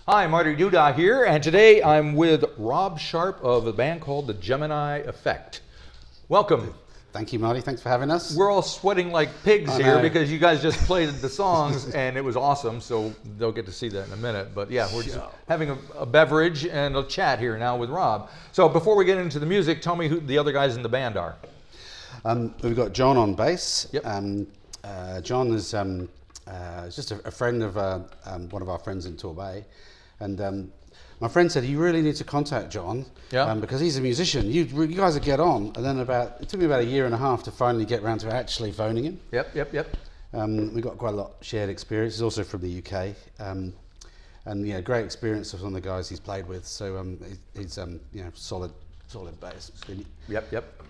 Hi, Marty Duda here, and today I'm with Rob Sharp of a band called the Gemini Effect. Welcome. Thank you, Marty. Thanks for having us. We're all sweating like pigs here because you guys just played the songs and it was awesome, so they'll get to see that in a minute. But yeah, we're just having a beverage and a chat here now with Rob. So before we get into the music, tell me who the other guys in the band are. We've got John on bass. Yep. John is just a friend of one of our friends in Torbay. And my friend said, you really need to contact John because he's a musician. You guys would get on. And then it took me about a year and a half to finally get around to actually phoning him. Yep. We got quite a lot of shared experience. He's also from the UK. And yeah, great experience of some of the guys he's played with. So he's solid bass. Yep.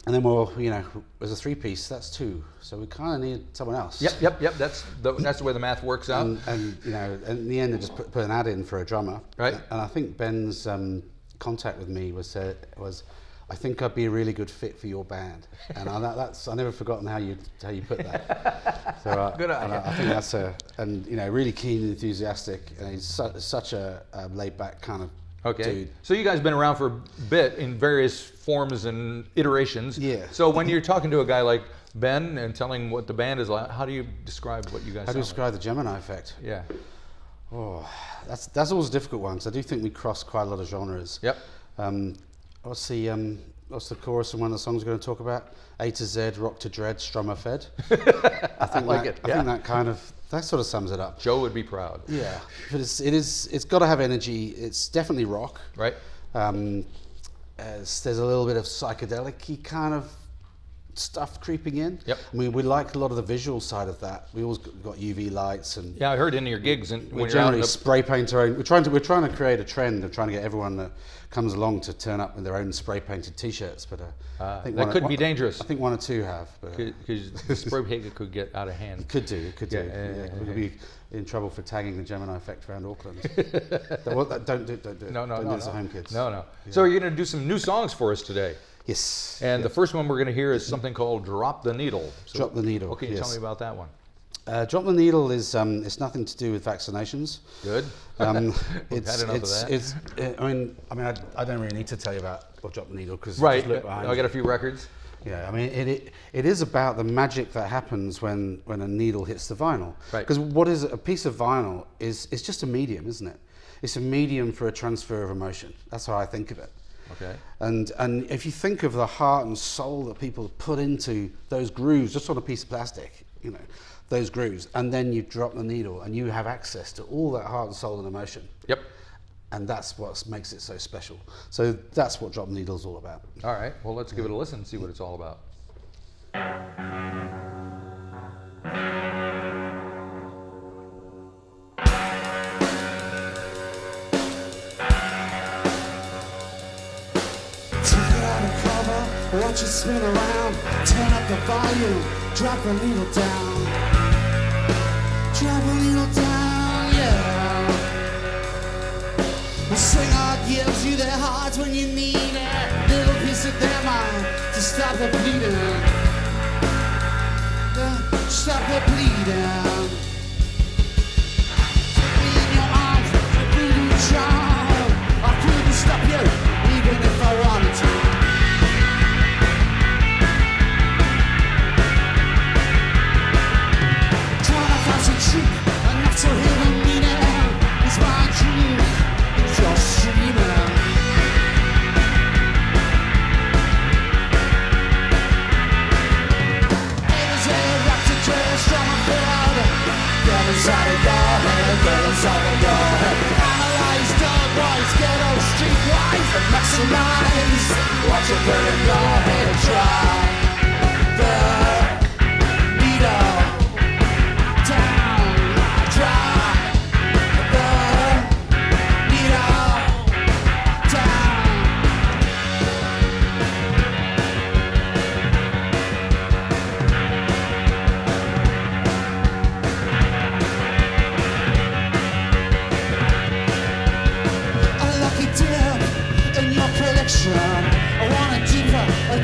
And then as a three-piece, that's two. So we kind of need someone else. Yep. That's the way the math works out. And in the end, I just put an ad in for a drummer. Right. And I think Ben's contact with me was, I think I'd be a really good fit for your band. And I never forgotten how you put that. So good idea. I think that's really keen, enthusiastic, and he's such a laid-back kind of. Okay. Dude. So you guys have been around for a bit in various forms and iterations. Yeah. So when you're talking to a guy like Ben and telling what the band is like, how do you describe what you guys How do you sound describe the Gemini Effect? Yeah. Oh, that's always a difficult one. So I do think we cross quite a lot of genres. Yep. What's the chorus in one of the songs we're going to talk about? A to Z, rock to dread, strummer fed. I think that sort of sums it up. Joe would be proud. Yeah, but it's got to have energy. It's definitely rock. Right. There's a little bit of psychedelic-y kind of stuff creeping in. Yep. I mean, we like a lot of the visual side of that. We always got UV lights and. Yeah, I heard in your gigs and we generally spray paint our own. We're trying to create a trend of trying to get everyone that comes along to turn up with their own spray painted T-shirts. But I think that could be dangerous. I think one or two have. Because the spray paint could get out of hand. It could do. We could be in trouble for tagging the Gemini Effect around Auckland. Don't do it. No. Don't do this at home, kids. No. Yeah. So you're going to do some new songs for us today. Yes. And the first one we're going to hear is something called Drop the Needle. So Drop the Needle. What can you tell me about that one? Drop the Needle is it's nothing to do with vaccinations. Good. We've had enough of that. I don't really need to tell you about Drop the Needle because right. I got a few records. Yeah, I mean it is about the magic that happens when a needle hits the vinyl. Right. Because what is a piece of vinyl is just a medium, isn't it? It's a medium for a transfer of emotion. That's how I think of it. Okay. And if you think of the heart and soul that people put into those grooves, just on a piece of plastic, those grooves, and then you drop the needle and you have access to all that heart and soul and emotion. Yep. And that's what makes it so special. So that's what Drop the Needle is all about. All right. Well, let's give it a listen and see what it's all about. Watch it spin around, turn up the volume, drop the needle down. Drop the needle down, yeah. The singer gives you their hearts when you need it. Little piece of their mind to stop the bleeding. Stop the bleeding. Take me in your arms, the voodoo charm. I couldn't stop you, even if I wanted to. Enough to hear the meaning. It's my dream. It's your streaming. It is a rock to trail, strong and proud. Get inside of your head, get inside of your head. Analyze dog wise, ghetto street wise, and maximize what you put in your head. Try the needle. I want a deeper, a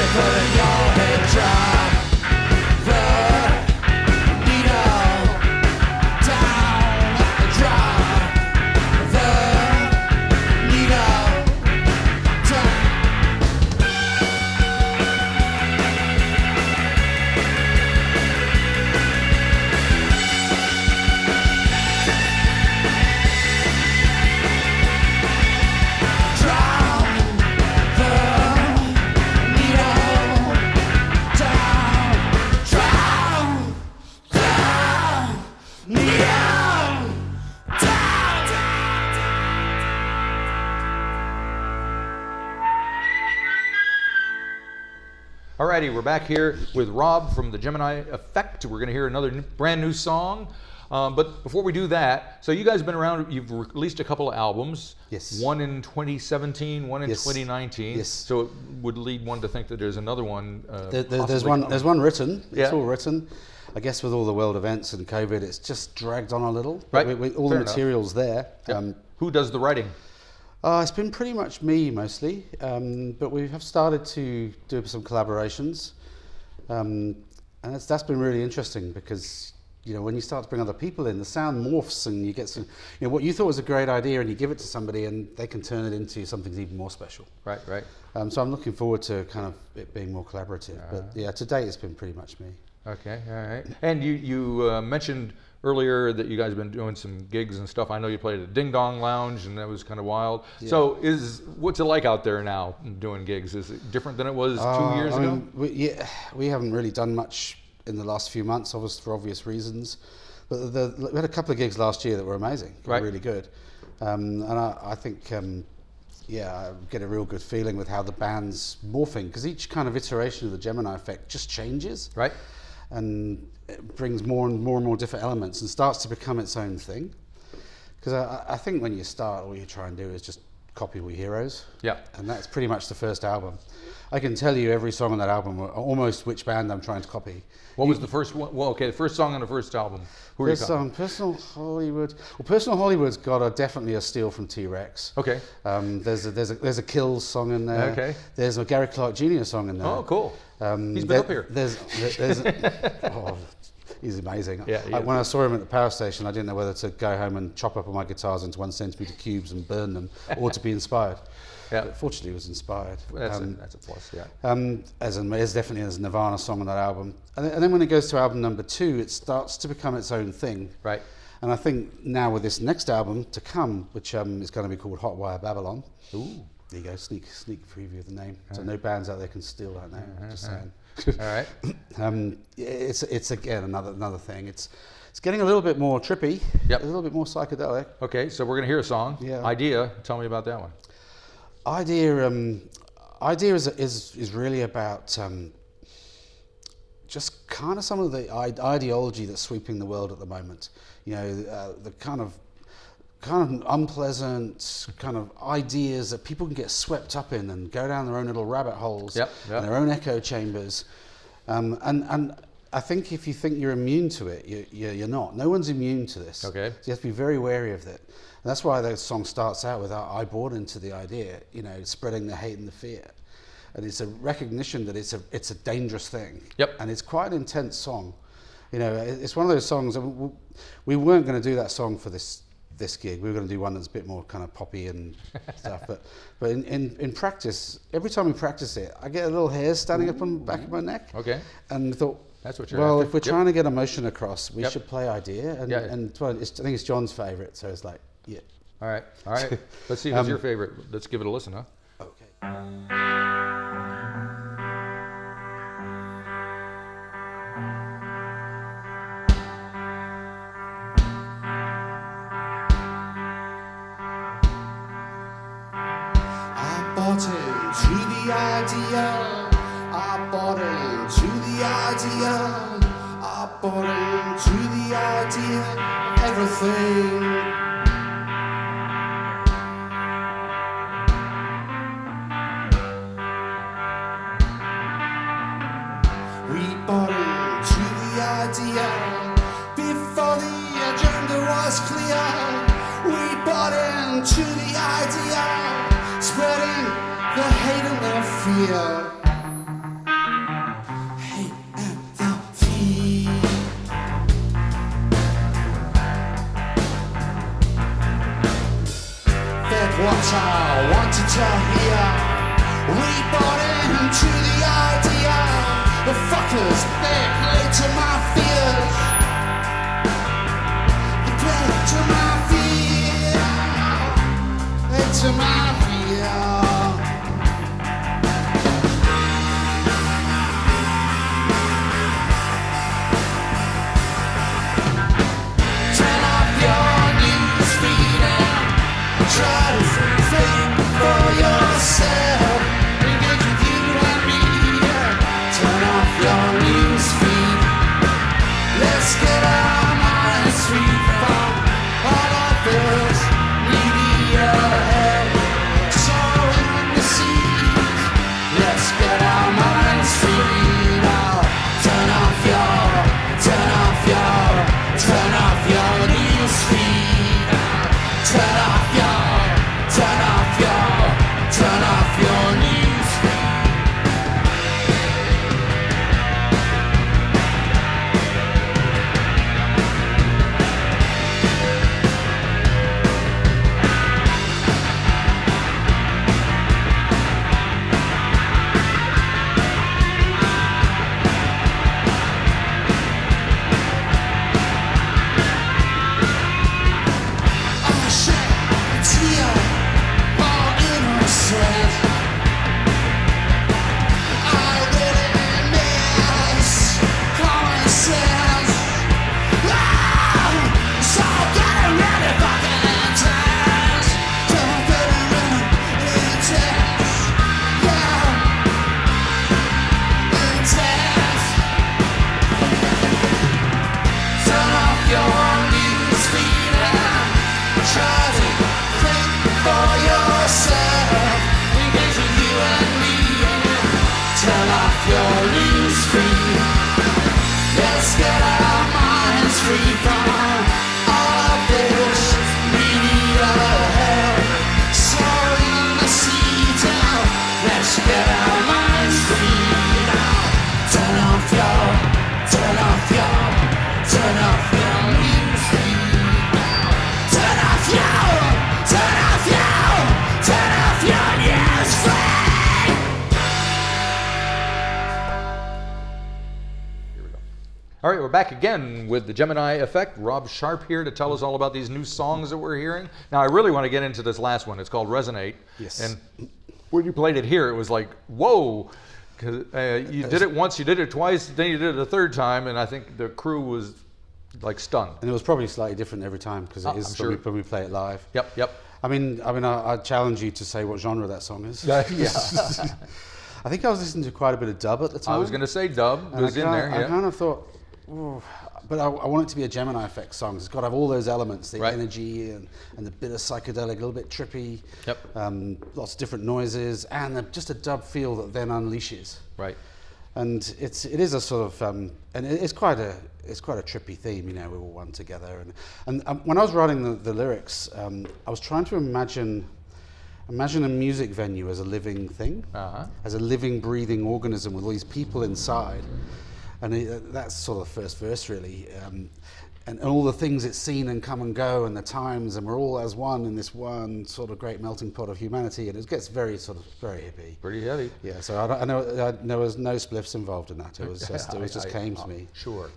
you're putting your head down. The needle down, drop the needle down. Alrighty, we're back here with Rob from the Gemini Effect. We're going to hear another brand new song. But before we do that, so you guys have been around, you've released a couple of albums. Yes. One in 2017, one in 2019. Yes. So it would lead one to think that there's another one. There's one written. Yeah. It's all written. I guess with all the world events and COVID, it's just dragged on a little. Right. All Fair the material's there. Yep. Who does the writing? It's been pretty much me mostly, but we have started to do some collaborations, and that's been really interesting because when you start to bring other people in, the sound morphs and you get some, what you thought was a great idea and you give it to somebody and they can turn it into something even more special. Right. So I'm looking forward to kind of it being more collaborative. But yeah, to date it's been pretty much me. Okay, all right. And you mentioned earlier that you guys have been doing some gigs and stuff. I know you played at Ding Dong Lounge and that was kind of wild. Yeah. So what's it like out there now doing gigs? Is it different than it was 2 years ago? We haven't really done much in the last few months, obviously for obvious reasons. But we had a couple of gigs last year that were amazing, really good. And I think, I get a real good feeling with how the band's morphing because each kind of iteration of the Gemini Effect just changes. Right. And it brings more and more different elements and starts to become its own thing. Because I think when you start, all you try and do is just copy We Heroes. Yeah. And that's pretty much the first album. I can tell you every song on that album, almost which band I'm trying to copy. What was the first one? Well, okay, the first song on the first album. Who first song, Personal Hollywood. Well, Personal Hollywood's got definitely a steal from T-Rex. Okay. There's a Kills song in there. Okay. There's a Gary Clark Jr. song in there. Oh, cool. He's been up here. He's amazing. Yeah, when I saw him at the power station, I didn't know whether to go home and chop up all my guitars into 1 centimeter cubes and burn them, or to be inspired. Yeah. But fortunately, he was inspired. That's a plus. Yeah. There's definitely a Nirvana song on that album, and then when it goes to album number 2, it starts to become its own thing. Right. And I think now with this next album to come, which is going to be called Hotwire Babylon. Ooh. There you go, sneak preview of the name. So no bands out there can steal that name. Just saying. All right. It's again another thing. It's getting a little bit more trippy. Yep. A little bit more psychedelic. Okay, so we're gonna hear a song. Yeah. Idea. Tell me about that one. Idea is really about just kind of some of the ideology that's sweeping the world at the moment. The kind of unpleasant kind of ideas that people can get swept up in and go down their own little rabbit holes and their own echo chambers. And I think if you think you're immune to it, you're not. No one's immune to this. Okay. So you have to be very wary of it. And that's why the song starts out with I bought into the idea, spreading the hate and the fear. And it's a recognition that it's a dangerous thing. Yep. And it's quite an intense song. It's one of those songs, we weren't going to do that song for this gig. We were going to do one that's a bit more kind of poppy and stuff. But in practice, every time we practice it, I get a little hair standing up on the back of my neck. Okay. And I thought, that's what you're well, after. if we're trying to get emotion across, we Yep. should play Idea. And I think it's John's favourite, so it's like, yeah. All right. Let's see if it's your favorite. Let's give it a listen, huh? Okay. Into the idea, I bought into the idea, I bought into the idea of everything. We bought into the idea before the agenda was clear. We bought into the idea, spreading the hate and the fear. what I wanted to hear. We bought into the idea. The fuckers, they play to my fears. They play to my fear. Play to my fear. Try to think for yourself. Engage with you and me. Turn off your news feed. Let's get our minds free from all of this media hell. Sowing the seeds. Let's get our minds free now. Turn off your news feed. Turn off your news feed. Oh shit, it's here, all innocent. I really miss common sense. So getting really fucking intense. So getting really intense. Yeah, intense. Turn off your news feed and try to think for yourself. Engage with you and me. Turn off your news feed. Let's get our minds free from all of this media hell. Sowing the seeds out. Let's get our minds free now. Turn off your news feed. Turn off your news feed. Here we go. All right, we're back again with the Gemini Effect. Rob Sharp here to tell us all about these new songs that we're hearing. Now, I really want to get into this last one. It's called Resonate. Yes. And when you played it here, it was like, whoa. Because you did it once, you did it twice, then you did it a third time, and I think the crew was like stunned. And it was probably slightly different every time because it is I'm sure. when we play it live. Yep. I mean, I challenge you to say what genre that song is. Yeah. I think I was listening to quite a bit of dub at the time. I was going to say dub and was in there. I Yeah. kind of thought, ooh, but I want it to be a Gemini Effect song. It's got to have all those elements, the Right. energy and the bit of psychedelic, a little bit trippy. Yep. Lots of different noises and just a dub feel that then unleashes. Right. And it is a sort of and it's quite a trippy theme, you know. We're all one together, and when I was writing the lyrics, I was trying to imagine a music venue as a living thing, as a living, breathing organism with all these people inside, and that's sort of the first verse really, and all the things it's seen and come and go, and the times, and we're all as one in this one sort of great melting pot of humanity, and it gets very hippie. Pretty heavy. Yeah, so I know there was no spliffs involved in that. It was just came to me. Sure.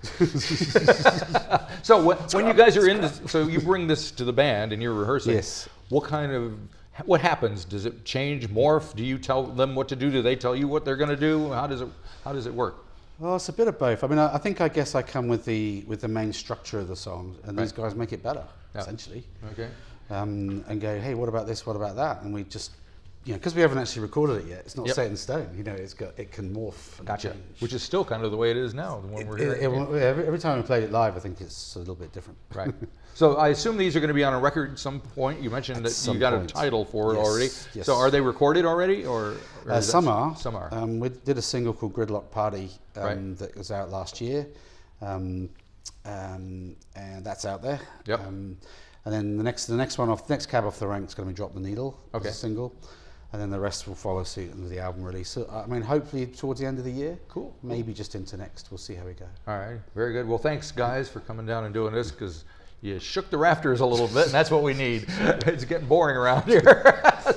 So when you guys are in this, so you bring this to the band and you're rehearsing. Yes. What happens? Does it change, morph? Do you tell them what to do? Do they tell you what they're going to do? How does it work? Well, it's a bit of both. I mean, I guess I come with the main structure of the song, and these guys make it better, essentially. Okay. And go, hey, what about this? What about that? And we just, because we haven't actually recorded it yet, it's not set in stone. It can morph. And Gotcha. change. Which is still kind of the way it is now. The one we're hearing. Every time we played it live, I think it's a little bit different. Right. So I assume these are going to be on a record at some point. You mentioned that you got a title for it already. Yes. So are they recorded already, or some are? Some are. We did a single called Gridlock Party Right. that was out last year, and that's out there. Yep. And then the next cab off the rank is going to be Drop the Needle. Okay. As a single. And then the rest will follow suit with the album release. So, I mean, hopefully towards the end of the year. Cool. Maybe just into next. We'll see how we go. All right. Very good. Well, thanks, guys, for coming down and doing this, because you shook the rafters a little bit, and that's what we need. It's getting boring around here.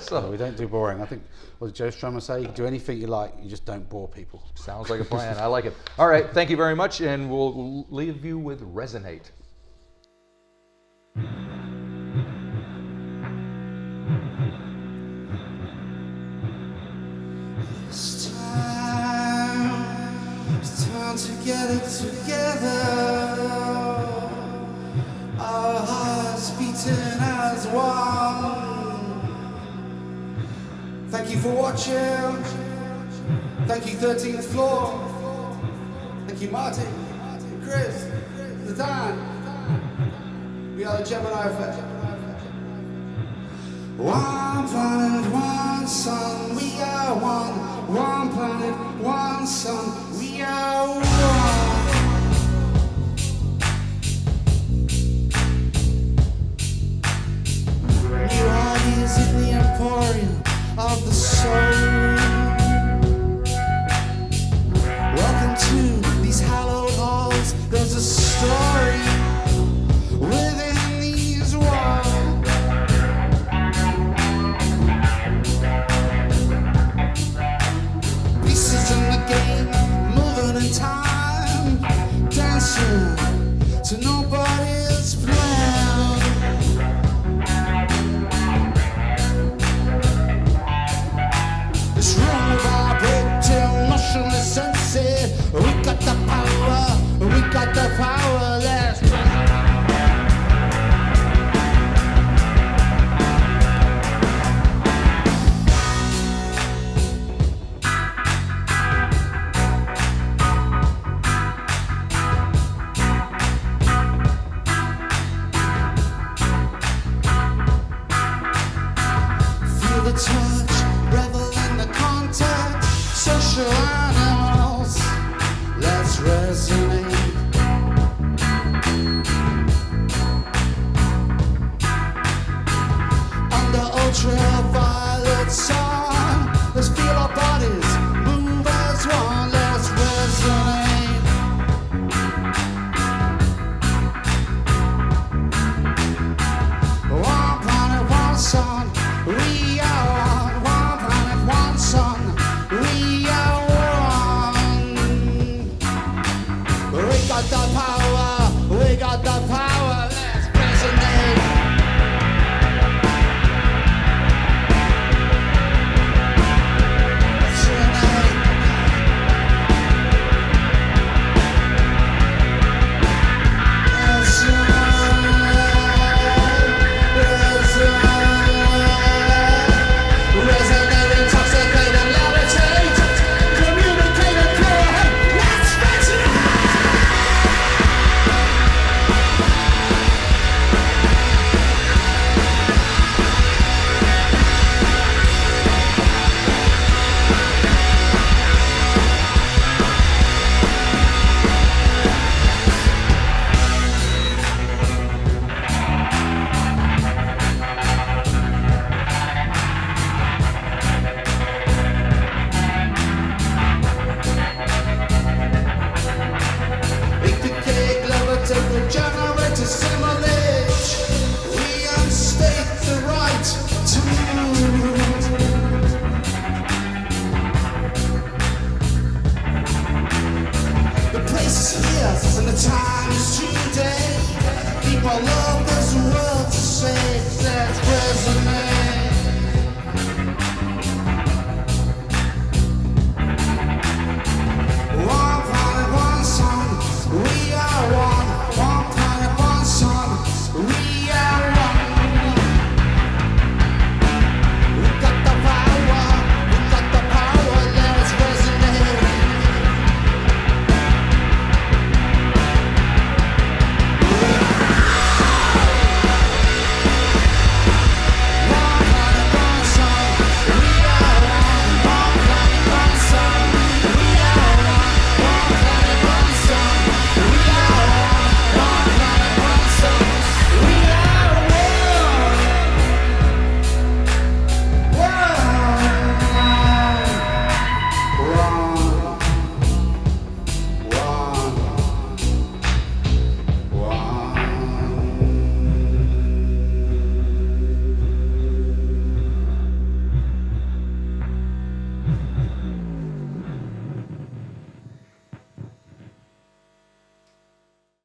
So we don't do boring. I think, what did Joe Strummer say? You can do anything you like, you just don't bore people. Sounds like a plan. I like it. All right, thank you very much, and we'll leave you with Resonate. It's time to get it together. Our hearts beating as one. Thank you for watching. Thank you, 13th floor. Thank you, Marty, Chris, Dan. We are the Gemini Effect. One planet, one sun, we are one. One planet, one sun, we are one. New ideas in the emporium of the soul. Welcome to these hallowed halls. There's a story within these walls. Pieces in the game, moving in time, dancing to nobody's plan. This room vibrating, motionless senses. We got the power, we got the power. Let's feel the touch, revel in the contact. Social animals, let's resonate. Under ultraviolet sun, let's feel our bodies move as one. Let's resonate. One planet, one sun, we are one. One planet, one sun, we are one. We got the power, we got the power. Let's resonate. Resonate. Resonate, intoxicate and levitate. Communicate and cure. Let's resonate. Make the cake, levitate the generator, simulate. Reinstate the right to the place is here and the time is today. People love the